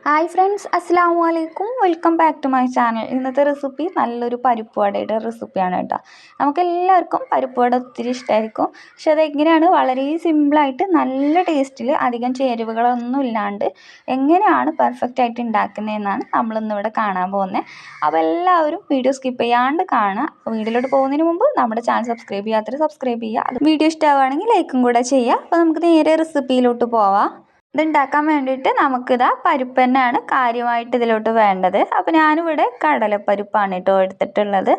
Hi friends, അസ്സലാമു അലൈക്കും. Welcome back to my channel. ഇന്നത്തെ റെസിപ്പി നല്ലൊരു പരിപ്പ് വടയുടെ റെസിപ്പിയാണ് കേട്ടോ. നമുക്കെല്ലാവർക്കും പരിപ്പ് വട ഒത്തിരി ഇഷ്ടമായിരിക്കും. പക്ഷെ അതെങ്ങനെയാണ് വളരെ സിമ്പിളായിട്ട് നല്ല ടേസ്റ്റിൽ അധികം ചേരുവകളൊന്നും ഇല്ലാണ്ട് എങ്ങനെയാണ് പെർഫെക്റ്റ് ആയിട്ട് ഉണ്ടാക്കുന്നതെന്നാണ് നമ്മളിന്നിവിടെ കാണാൻ പോകുന്നത്. അപ്പോൾ എല്ലാവരും വീഡിയോ സ്കിപ്പ് ചെയ്യാണ്ട് കാണുക. വീഡിയോയിലോട്ട് പോകുന്നതിന് മുമ്പ് നമ്മുടെ ചാനൽ സബ്സ്ക്രൈബ് ചെയ്യാത്തവർ സബ്സ്ക്രൈബ് ചെയ്യുക. അത് വീഡിയോ ഇഷ്ടമാവുകയാണെങ്കിൽ ലൈക്കും കൂടെ ചെയ്യുക. അപ്പോൾ നമുക്ക് നേരെ റെസിപ്പിയിലോട്ട് പോവാം. ഇതുണ്ടാക്കാൻ വേണ്ടിയിട്ട് നമുക്കിതാ പരിപ്പ് തന്നെയാണ് കാര്യമായിട്ട് ഇതിലോട്ട് വേണ്ടത്. അപ്പോൾ ഞാനിവിടെ കടലപ്പരിപ്പാണ് കേട്ടോ എടുത്തിട്ടുള്ളത്.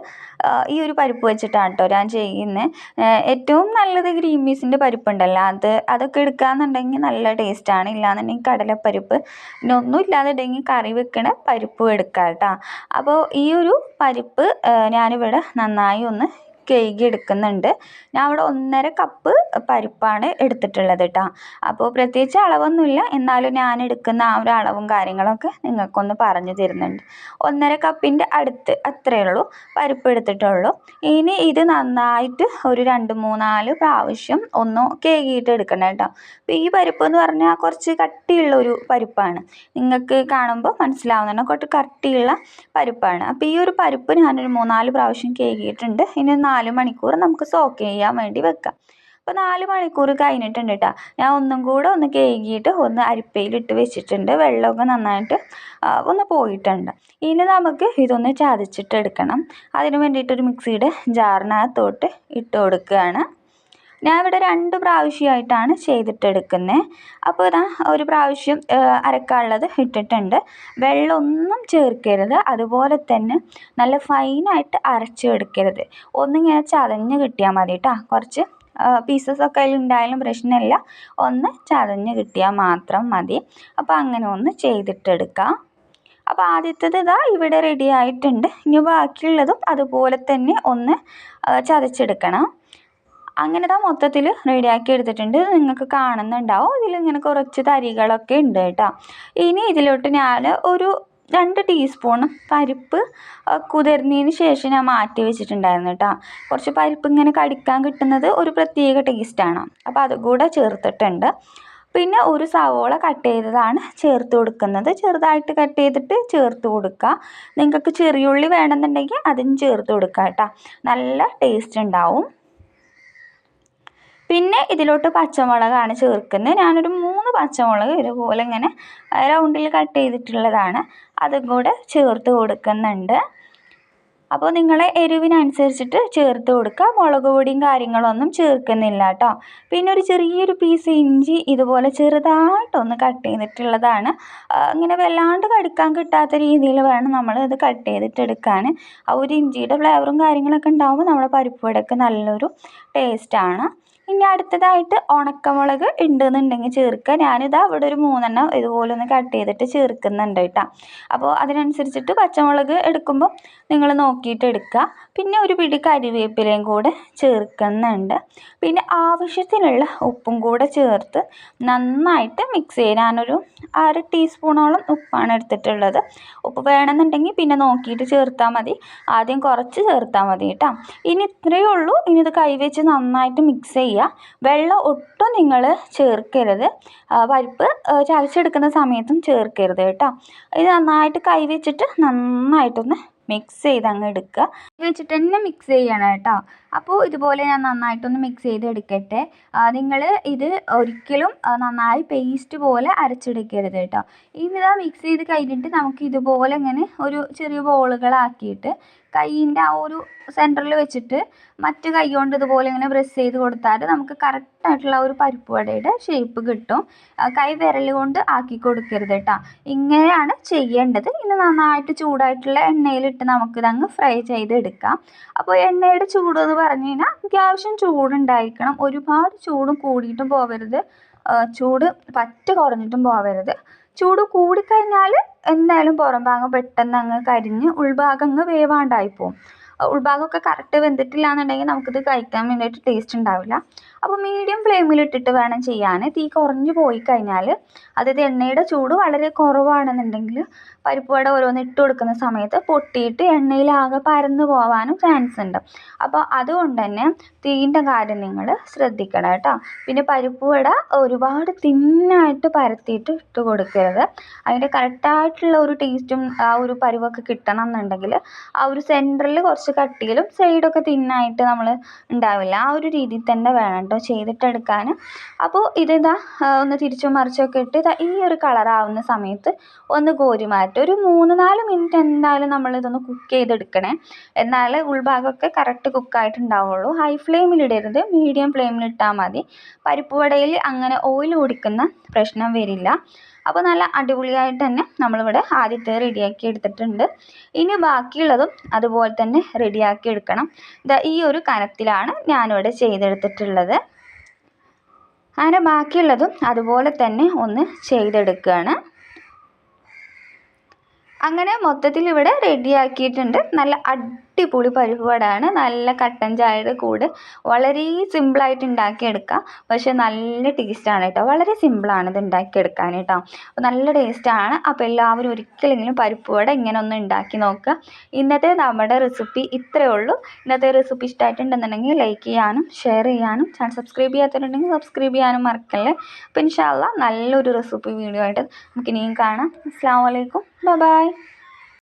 ഈ ഒരു പരിപ്പ് വെച്ചിട്ടാണ് കേട്ടോ ഞാൻ ചെയ്യുന്നത്. ഏറ്റവും നല്ലത് ഗ്രീൻ പീസിൻ്റെ പരിപ്പുണ്ടല്ലോ, അതൊക്കെ എടുക്കുകയെന്നുണ്ടെങ്കിൽ നല്ല ടേസ്റ്റാണ്. ഇല്ലാന്നുണ്ടെങ്കിൽ കടലപ്പരിപ്പ്, പിന്നെ ഒന്നും ഇല്ലാന്നുണ്ടെങ്കിൽ കറി വെക്കണ പരിപ്പ് എടുക്കാം കേട്ടോ. അപ്പോൾ ഈ ഒരു പരിപ്പ് ഞാനിവിടെ നന്നായി ഒന്ന് കഴുകി എടുക്കുന്നുണ്ട്. ഞാൻ ഇവിടെ 1.5 കപ്പ് പരിപ്പാണ് എടുത്തിട്ടുള്ളത് കേട്ടോ. അപ്പോൾ പ്രത്യേകിച്ച് അളവൊന്നുമില്ല, എന്നാലും ഞാൻ എടുക്കുന്ന ആ ഒരു അളവും കാര്യങ്ങളൊക്കെ നിങ്ങൾക്കൊന്ന് പറഞ്ഞു തരുന്നുണ്ട്. 1.5 കപ്പിൻ്റെ അടുത്ത് അത്രയേ ഉള്ളൂ പരിപ്പ് എടുത്തിട്ടുള്ളൂ. ഇനി ഇത് നന്നായിട്ട് ഒരു 2-3-4 പ്രാവശ്യം ഒന്ന് കഴുകിയിട്ട് എടുക്കണം കേട്ടോ. അപ്പോൾ ഈ പരിപ്പ് എന്ന് പറഞ്ഞാൽ കുറച്ച് കട്ടിയുള്ളൊരു പരിപ്പാണ്. നിങ്ങൾക്ക് കാണുമ്പോൾ മനസ്സിലാവുന്നുണ്ട്, കുറച്ച് കട്ടിയുള്ള പരിപ്പാണ്. അപ്പോൾ ഈ ഒരു പരിപ്പ് ഞാനൊരു 3-4 പ്രാവശ്യം കഴുകിയിട്ടുണ്ട്. ഇനി 4 മണിക്കൂർ നമുക്ക് സോക്ക് ചെയ്യാൻ വേണ്ടി വെക്കാം. അപ്പോൾ 4 മണിക്കൂർ കഴിഞ്ഞിട്ടുണ്ട് കേട്ടോ. ഞാൻ ഒന്നും കൂടെ ഒന്ന് കഴുകിയിട്ട് ഒന്ന് അരിപ്പയിലിട്ട് വെച്ചിട്ടുണ്ട്. വെള്ളമൊക്കെ നന്നായിട്ട് ഒന്ന് പോയിട്ടുണ്ട്. ഇനി നമുക്ക് ഇതൊന്ന് ചതച്ചിട്ടെടുക്കണം. അതിന് വേണ്ടിയിട്ടൊരു മിക്സിയുടെ ജാറിനകത്തോട്ട് ഇട്ട് കൊടുക്കുകയാണ്. ഞാൻ ഇവിടെ 2 പ്രാവശ്യമായിട്ടാണ് ചെയ്തിട്ടെടുക്കുന്നത്. അപ്പോൾ ഇതാ ഒരു പ്രാവശ്യം അരക്കാനുള്ളത് ഇട്ടിട്ടുണ്ട്. വെള്ളമൊന്നും ചേർക്കരുത്, അതുപോലെ തന്നെ നല്ല ഫൈനായിട്ട് അരച്ചെടുക്കരുത്. ഒന്നിങ്ങനെ ചതഞ്ഞ് കിട്ടിയാൽ മതി കേട്ടോ. കുറച്ച് പീസസൊക്കെ അതിലുണ്ടായാലും പ്രശ്നമില്ല, ഒന്ന് ചതഞ്ഞ് കിട്ടിയാൽ മാത്രം മതി. അപ്പോൾ അങ്ങനെ ഒന്ന് ചെയ്തിട്ടെടുക്കാം. അപ്പോൾ ആദ്യത്തേത് ഇതാ ഇവിടെ റെഡി ആയിട്ടുണ്ട്. ഇനി ബാക്കിയുള്ളതും അതുപോലെ തന്നെ ഒന്ന് ചതച്ചെടുക്കണം. അങ്ങനെ ഇതാ മൊത്തത്തിൽ റെഡിയാക്കി എടുത്തിട്ടുണ്ട്. നിങ്ങൾക്ക് കാണുന്നുണ്ടാവും ഇതിലിങ്ങനെ കുറച്ച് തരികളൊക്കെ ഉണ്ട് കേട്ടോ. ഇനി ഇതിലോട്ട് ഞാൻ ഒരു 2 ടീസ്പൂൺ പരിപ്പ് കുതിർന്നതിന് ശേഷം ഞാൻ മാറ്റി വെച്ചിട്ടുണ്ടായിരുന്നു കേട്ടോ. കുറച്ച് പരിപ്പ് ഇങ്ങനെ കടിക്കാൻ കിട്ടുന്നത് ഒരു പ്രത്യേക ടേസ്റ്റാണ്. അപ്പോൾ അതുകൂടെ ചേർത്തിട്ടുണ്ട്. പിന്നെ ഒരു സവോള കട്ട് ചെയ്തതാണ് ചേർത്ത് കൊടുക്കുന്നത്. ചെറുതായിട്ട് കട്ട് ചെയ്തിട്ട് ചേർത്ത് കൊടുക്കുക. നിങ്ങൾക്ക് ചെറിയുള്ളി വേണമെന്നുണ്ടെങ്കിൽ അതും ചേർത്ത് കൊടുക്കുക കേട്ടോ. നല്ല ടേസ്റ്റ് ഉണ്ടാവും. പിന്നെ ഇതിലോട്ട് പച്ചമുളകാണ് ചേർക്കുന്നത്. ഞാനൊരു 3 പച്ചമുളക് ഇതുപോലെ ഇങ്ങനെ റൗണ്ടിൽ കട്ട് ചെയ്തിട്ടുള്ളതാണ്, അതും കൂടെ ചേർത്ത് കൊടുക്കുന്നുണ്ട്. അപ്പോൾ നിങ്ങളെ എരിവിനനുസരിച്ചിട്ട് ചേർത്ത് കൊടുക്കുക. മുളക് പൊടിയും കാര്യങ്ങളൊന്നും ചേർക്കുന്നില്ല കേട്ടോ. പിന്നെ ഒരു ചെറിയൊരു പീസ് ഇഞ്ചി ഇതുപോലെ ചെറുതായിട്ടൊന്ന് കട്ട് ചെയ്തിട്ടുള്ളതാണ്. ഇങ്ങനെ വല്ലാണ്ട് കടിക്കാൻ കിട്ടാത്ത രീതിയിൽ വേണം നമ്മൾ ഇത് കട്ട് ചെയ്തിട്ടെടുക്കാൻ. ആ ഒരു ഇഞ്ചിയുടെ ഫ്ലേവറും കാര്യങ്ങളൊക്കെ ഉണ്ടാകുമ്പോൾ നമ്മുടെ പരിപ്പ് വടക്ക് നല്ലൊരു ടേസ്റ്റാണ്. ഇനി അടുത്തതായിട്ട് ഉണക്കമുളക് ഉണ്ടെന്നുണ്ടെങ്കിൽ ചേർക്കുക. ഞാനിതാ ഇവിടെ ഒരു 3 ഇതുപോലെ ഒന്ന് കട്ട് ചെയ്തിട്ട് ചേർക്കുന്നുണ്ട് കേട്ടോ. അപ്പോൾ അതിനനുസരിച്ചിട്ട് പച്ചമുളക് എടുക്കുമ്പോൾ നിങ്ങൾ നോക്കിയിട്ട് എടുക്കുക. പിന്നെ ഒരു പിടി കരിവേപ്പിലയും കൂടെ ചേർക്കുന്നുണ്ട്. പിന്നെ ആവശ്യത്തിനുള്ള ഉപ്പും കൂടെ ചേർത്ത് നന്നായിട്ട് മിക്സ് ചെയ്യുക. ഞാനൊരു 1/2 ടീസ്പൂണോളം ഉപ്പാണ് എടുത്തിട്ടുള്ളത്. ഉപ്പ് വേണമെന്നുണ്ടെങ്കിൽ പിന്നെ നോക്കിയിട്ട് ചേർത്താൽ മതി, ആദ്യം കുറച്ച് ചേർത്താൽ മതി കേട്ടോ. ഇനി ഇത്രയേ ഉള്ളൂ. ഇനി ഇത് കൈവച്ച് നന്നായിട്ട് മിക്സ് ചെയ്യുക. വെള്ളം ഒട്ടും നിങ്ങൾ ചേർക്കരുത്. പരിപ്പ് ചതച്ചെടുക്കുന്ന സമയത്തും ചേർക്കരുത് കേട്ടോ. ഇത് നന്നായിട്ട് കൈവച്ചിട്ട് നന്നായിട്ടൊന്ന് മിക്സ് ചെയ്ത് അങ്ങ് എടുക്കുക. വെച്ചിട്ട് തന്നെ മിക്സ് ചെയ്യണം കേട്ടോ. അപ്പോൾ ഇതുപോലെ ഞാൻ നന്നായിട്ടൊന്ന് മിക്സ് ചെയ്ത് എടുക്കട്ടെ. നിങ്ങൾ ഇത് ഒരിക്കലും നന്നായി പേസ്റ്റ് പോലെ അരച്ചെടുക്കരുത് കേട്ടോ. ഇതാ മിക്സ് ചെയ്ത് കഴിഞ്ഞിട്ട് നമുക്ക് ഇതുപോലെ ഇങ്ങനെ ഒരു ചെറിയ ബോളുകളാക്കിയിട്ട് കൈയിൻ്റെ ആ ഒരു സെൻറ്ററിൽ വെച്ചിട്ട് മറ്റു കൈ കൊണ്ട് ഇതുപോലെ ഇങ്ങനെ പ്രസ് ചെയ്ത് കൊടുത്താൽ നമുക്ക് കറക്റ്റായിട്ടുള്ള ഒരു പരിപ്പ് വടയുടെ ഷേപ്പ് കിട്ടും. കൈ വിരൽ കൊണ്ട് ആക്കി കൊടുക്കരുത് കേട്ടോ. ഇങ്ങനെയാണ് ചെയ്യേണ്ടത്. ഇനി നന്നായിട്ട് ചൂടായിട്ടുള്ള എണ്ണയിലിട്ട് നമുക്കിതങ്ങ് ഫ്രൈ ചെയ്തെടുക്കാം. അപ്പോൾ എണ്ണയുടെ ചൂട് എന്ന് പറഞ്ഞു കഴിഞ്ഞാൽ അത്യാവശ്യം ചൂടുണ്ടായിരിക്കണം. ഒരുപാട് ചൂടും കൂടിയിട്ടും പോകരുത്, ചൂട് പറ്റ കുറഞ്ഞിട്ടും പോകരുത്. ചൂട് കൂടിക്കഴിഞ്ഞാൽ എന്തായാലും പുറം ഭാഗം പെട്ടെന്ന് അങ്ങ് കരിഞ്ഞ് ഉൾഭാഗം അങ്ങ് വേവാണ്ടായി പോകും. ഉൾഭാഗമൊക്കെ കറക്റ്റ് വെന്തിട്ടില്ല എന്നുണ്ടെങ്കിൽ നമുക്കിത് കഴിക്കാൻ വേണ്ടിയിട്ട് ടേസ്റ്റ് ഉണ്ടാവില്ല. അപ്പോൾ മീഡിയം ഫ്ലെയിമിലിട്ടിട്ട് വേണം ചെയ്യാൻ. തീ കുറഞ്ഞു പോയി കഴിഞ്ഞാൽ, അതായത് എണ്ണയുടെ ചൂട് വളരെ കുറവാണെന്നുണ്ടെങ്കിൽ പരിപ്പ് വട ഓരോന്ന് ഇട്ട് കൊടുക്കുന്ന സമയത്ത് പൊട്ടിയിട്ട് എണ്ണയിലാകെ പരന്നു പോകാനും ചാൻസ് ഉണ്ട്. അപ്പോൾ അതുകൊണ്ട് തന്നെ തീൻ്റെ കാര്യം നിങ്ങൾ ശ്രദ്ധിക്കണം കേട്ടോ. പിന്നെ പരിപ്പ് വട ഒരുപാട് തിന്നായിട്ട് പരത്തിയിട്ട് ഇട്ട് കൊടുക്കരുത്. അതിൻ്റെ കറക്റ്റായിട്ടുള്ള ഒരു ടേസ്റ്റും ആ ഒരു പരുവൊക്കെ കിട്ടണം എന്നുണ്ടെങ്കിൽ ആ ഒരു സെൻറ്ററിൽ കുറച്ച് കട്ടിയിലും സൈഡൊക്കെ തിന്നായിട്ട് നമ്മൾ ഉണ്ടാവില്ല, ആ ഒരു രീതിയിൽ തന്നെ വേണം കേട്ടോ ചെയ്തിട്ടെടുക്കാൻ. അപ്പോൾ ഇതിതാ ഒന്ന് തിരിച്ചും മറിച്ചൊക്കെ ഇട്ട് ഈ ഒരു കളറാവുന്ന സമയത്ത് ഒന്ന് കോരി മാറ്റും. ഒരു 3-4 മിനിറ്റ് എന്തായാലും നമ്മളിതൊന്ന് കുക്ക് ചെയ്തെടുക്കണേ, എന്നാലേ ഉൾഭാഗമൊക്കെ കറക്റ്റ് കുക്കായിട്ടുണ്ടാവുള്ളൂ. ഹൈ ഫ്ലെയിമിലിടരുത്, മീഡിയം ഫ്ലെയിമിലിട്ടാൽ മതി. പരിപ്പ് വടയിൽ അങ്ങനെ ഓയിൽ കുടിക്കുന്ന പ്രശ്നം വരില്ല. അപ്പോൾ നല്ല അടിപൊളിയായിട്ട് തന്നെ നമ്മളിവിടെ ആദ്യത്തെ റെഡിയാക്കി എടുത്തിട്ടുണ്ട്. ഇനി ബാക്കിയുള്ളതും അതുപോലെ തന്നെ റെഡിയാക്കി എടുക്കണം. ഈ ഒരു കനത്തിലാണ് ഞാനിവിടെ ചെയ്തെടുത്തിട്ടുള്ളത്. അങ്ങനെ ബാക്കിയുള്ളതും അതുപോലെ തന്നെ ഒന്ന് ചെയ്തെടുക്കുകയാണ്. അങ്ങനെ മൊത്തത്തിൽ ഇവിടെ റെഡിയാക്കിയിട്ടുണ്ട്. നല്ല അടിപൊളി പരിപ്പ് വടയാണ്. നല്ല കട്ടൻ ചായയുടെ കൂടെ വളരെ സിമ്പിളായിട്ട് ഉണ്ടാക്കിയെടുക്കാം, പക്ഷെ നല്ല ടേസ്റ്റാണ് കേട്ടോ. വളരെ സിമ്പിളാണ് ഇത് ഉണ്ടാക്കിയെടുക്കാൻ കേട്ടോ. അപ്പോൾ നല്ല ടേസ്റ്റാണ്. അപ്പോൾ എല്ലാവരും ഒരിക്കലെങ്കിലും പരിപ്പ് വട ഇങ്ങനെ ഒന്ന് ഉണ്ടാക്കി നോക്കുക. ഇന്നത്തെ നമ്മുടെ റെസിപ്പി ഇത്രയേ ഉള്ളൂ. ഇന്നത്തെ റെസിപ്പി ഇഷ്ടമായിട്ടുണ്ടെന്നുണ്ടെങ്കിൽ ലൈക്ക് ചെയ്യാനും ഷെയർ ചെയ്യാനും ചാനൽ സബ്സ്ക്രൈബ് ചെയ്യാത്തവരുണ്ടെങ്കിൽ സബ്സ്ക്രൈബ് ചെയ്യാനും മറക്കല്ലേ. അപ്പോൾ ഇൻഷാ അല്ലാ നല്ലൊരു റെസിപ്പി വീഡിയോ ആയിട്ട് നമുക്കിനിയും കാണാം. അസ്സലാമു അലൈക്കും, ബൈ.